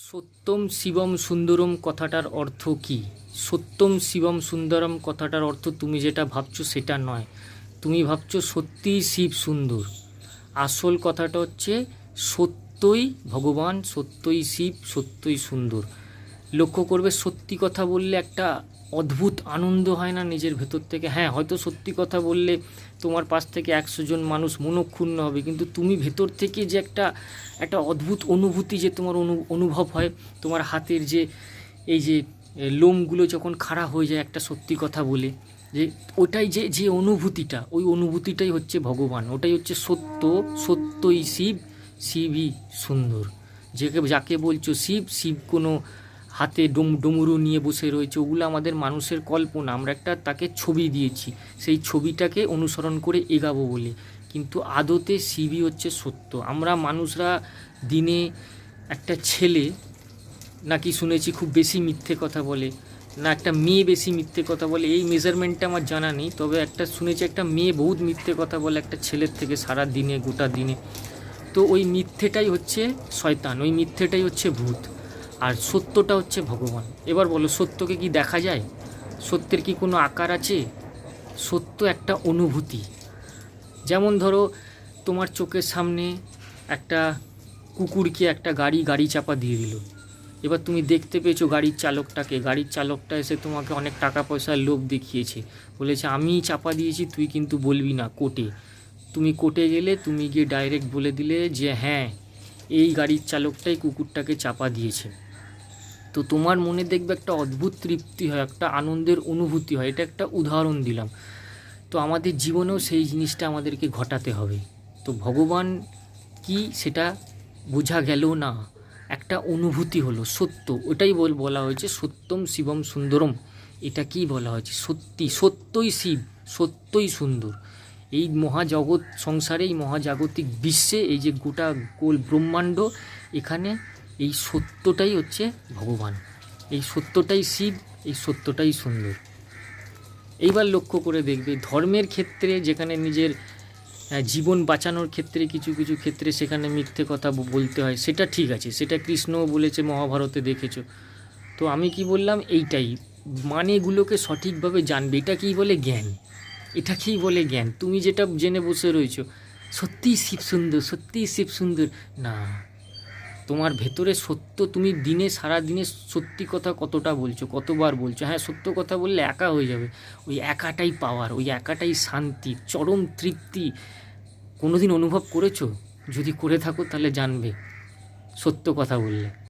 সত্যম শিবম সুন্দরম কথাটার অর্থ কি? সত্যম শিবম সুন্দরম কথাটার অর্থ তুমি যেটা ভাবছো সেটা নয়। তুমি ভাবছো সত্যিই শিব সুন্দর। আসল কথাটা হচ্ছে সত্যই ভগবান, সত্যই শিব, সত্যই সুন্দর। লক্ষ্য করবে, সত্যি কথা বললে একটা অদ্ভুত আনন্দ হয় না নিজের ভেতর থেকে? হ্যাঁ, হয়তো সত্যি কথা বললে তোমার পাশ থেকে 100 জন মানুষ মনক্ষুণ্ণ হবে, কিন্তু তুমি ভেতর থেকে যে একটা একটা অদ্ভুত অনুভূতি যে তোমার অনুভব হয়, তোমার হাতের যে এই যে লোমগুলো যখন খাড়া হয়ে যায় একটা সত্যি কথা বলে, যে ওটাই যে যে অনুভূতিটা, ওই অনুভূতিটাই হচ্ছে ভগবান, ওটাই হচ্ছে সত্য। সত্যই শিব, শিবই সুন্দর। যাকে বলছো শিব, শিব কোনো হাতে ডমরু নিয়ে বসে রয়েছে, ওগুলো আমাদের মানুষের কল্পনা। আমরা একটা তাকে ছবি দিয়েছি, সেই ছবিটাকে অনুসরণ করে এগাবো বলে, কিন্তু আদতে শিবই হচ্ছে সত্য। আমরা মানুষরা দিনে একটা ছেলে নাকি শুনেছি খুব বেশি মিথ্যে কথা বলে, না একটা মেয়ে বেশি মিথ্যে কথা বলে, এই মেজারমেন্টটা আমার জানা নেই, তবে একটা শুনেছি একটা মেয়ে বহুত মিথ্যে কথা বলে একটা ছেলের থেকে সারা দিনে, গোটা দিনে। তো ওই মিথ্যেটাই হচ্ছে শয়তান, ওই মিথ্যেটাই হচ্ছে ভূত, আর সত্যটা হচ্ছে ভগবান। এবার বলো, সত্যকে কি দেখা যায়? সত্যের কি কোনো আকার আছে? সত্য একটা অনুভূতি। যেমন ধরো, তোমার চোখের সামনে একটা কুকুরকে একটা গাড়ি চাপা দিয়ে দিল। এবার তুমি দেখতে পেয়েছো গাড়ির চালকটাকে, গাড়ির চালকটা এসে তোমাকে অনেক টাকা পয়সার লোভ দেখিয়েছে, বলেছে আমি চাপা দিয়েছি, তুই কিন্তু বলবি না কোর্টে। তুমি কোর্টে গেলে, তুমি গিয়ে ডাইরেক্ট বলে দিলে যে হ্যাঁ, এই গাড়ির চালকটাই কুকুরটাকে চাপা দিয়েছে। তো তোমার মনে দেখবে একটা অদ্ভুত তৃপ্তি হয়, একটা আনন্দের অনুভূতি হয়। এটা একটা উদাহরণ দিলাম। তো আমাদের জীবনেও সেই জিনিসটা আমাদেরকে ঘটাতে হবে। তো ভগবান কি সেটা বোঝা গেল না, একটা অনুভূতি হলো সত্য, ওটাই বলা হয়েছে সত্যম শিবম সুন্দরম। এটা কি বলা হয়েছে? সত্যি, সত্যই শিব, সত্যই সুন্দর। এই মহাজগৎ সংসারে, এই মহাজাগতিক বিশ্বে, এই যে গোটা গোল ব্রহ্মাণ্ড, এখানে এই সত্যটাই হচ্ছে ভগবান, এই সত্যটাই শিব, এই সত্যটাই সুন্দর। এইবার লক্ষ্য করে দেখবে, ধর্মের ক্ষেত্রে যেখানে নিজের জীবন বাঁচানোর ক্ষেত্রে কিছু কিছু ক্ষেত্রে সেখানে মিথ্যে কথা বলতে হয়, সেটা ঠিক আছে, সেটা কৃষ্ণও বলেছে, মহাভারতে দেখেছো। তো আমি কি বললাম, এইটাই মানেগুলোকে সঠিকভাবে জানবে। এটা কী বলে? জ্ঞান। এটাকেই বলে জ্ঞান। তুমি যেটা জেনে বসে রয়েছো সত্যিই শিব সুন্দর, সত্যিই শিব সুন্দর, না, তোমার ভেতরে সত্য, তুমি দিনে, সারা দিনে সত্যি কথা কতটা বলছো, কতবার বলছো? হ্যাঁ, সত্য কথা বললে একা হয়ে যাবে, ওই একাটাই পাওয়ার, ওই একাটাই শান্তি, চরম তৃপ্তি। কোনোদিন অনুভব করেছো? যদি করে থাকো তাহলে জানবে সত্য কথা বললে।